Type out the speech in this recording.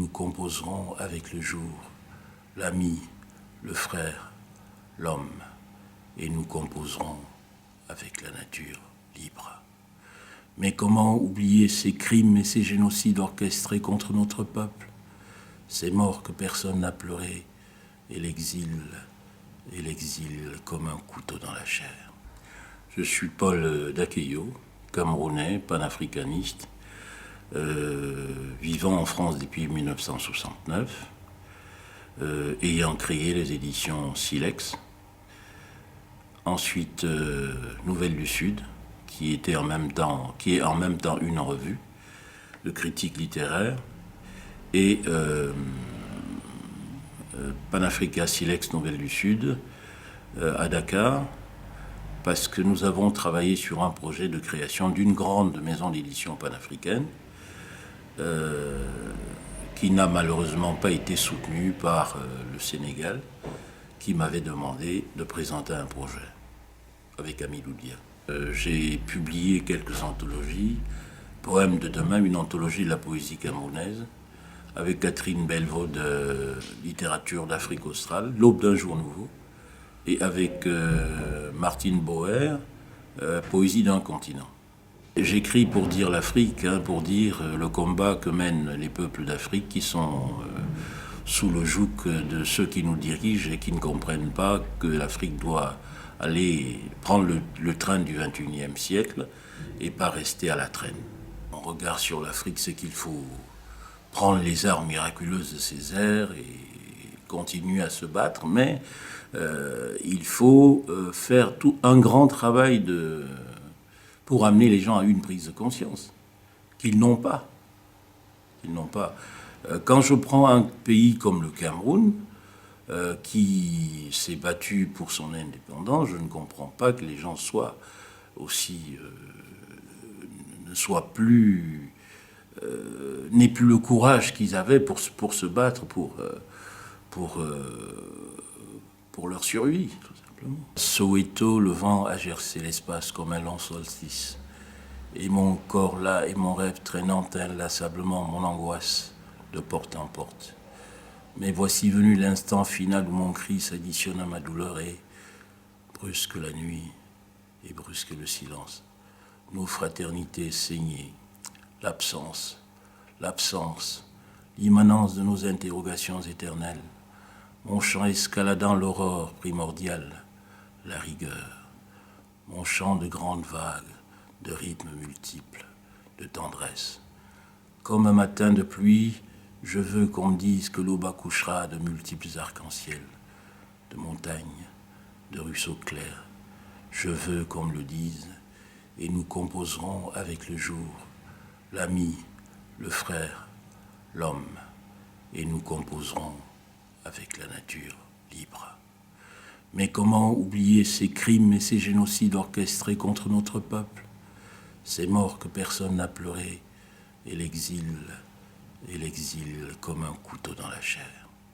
nous composerons avec le jour, l'ami, le frère, l'homme, et nous composerons avec la nature libre. Mais comment oublier ces crimes et ces génocides orchestrés contre notre peuple, ces morts que personne n'a pleurés, et l'exil comme un couteau dans la chair. Je suis Paul Dakeyo, camerounais, panafricaniste, vivant en France depuis 1969, ayant créé les éditions Silex. Ensuite, Nouvelles du Sud, qui est en même temps une revue de critique littéraire, et Panafrica Silex Nouvelles du Sud à Dakar, parce que nous avons travaillé sur un projet de création d'une grande maison d'édition panafricaine qui n'a malheureusement pas été soutenue par le Sénégal, qui m'avait demandé de présenter un projet avec Amidou Dia. J'ai publié quelques anthologies, Poèmes de demain, une anthologie de la poésie camerounaise, avec Catherine Belvaux de littérature d'Afrique australe, L'aube d'un jour nouveau, et avec Martine Boer, Poésie d'un continent. J'écris pour dire l'Afrique, pour dire le combat que mènent les peuples d'Afrique qui sont sous le joug de ceux qui nous dirigent et qui ne comprennent pas que l'Afrique doit aller prendre le train du XXIe siècle et pas rester à la traîne. Mon regard sur l'Afrique, c'est qu'il faut prendre les armes miraculeuses de ces airs et continuer à se battre, mais il faut faire tout un grand travail pour amener les gens à une prise de conscience qu'ils n'ont pas. Quand je prends un pays comme le Cameroun, qui s'est battu pour son indépendance, je ne comprends pas que les gens soient aussi ne soient plus n'aient plus le courage qu'ils avaient pour se battre pour leur survie, tout simplement. Soweto, le vent a gercé l'espace comme un long solstice. Et mon corps là, et mon rêve traînant inlassablement mon angoisse de porte en porte. Mais voici venu l'instant final où mon cri s'additionne à ma douleur et brusque la nuit et brusque le silence. Nos fraternités saignées, l'absence, l'immanence de nos interrogations éternelles. Mon chant escaladant l'aurore primordiale, la rigueur. Mon chant de grandes vagues, de rythmes multiples, de tendresse. Comme un matin de pluie, je veux qu'on me dise que l'aube accouchera de multiples arcs-en-ciel, de montagnes, de ruisseaux clairs. Je veux qu'on me le dise, et nous composerons avec le jour, l'ami, le frère, l'homme, et nous composerons avec la nature libre. Mais comment oublier ces crimes et ces génocides orchestrés contre notre peuple, ces morts que personne n'a pleurés, et l'exil comme un couteau dans la chair.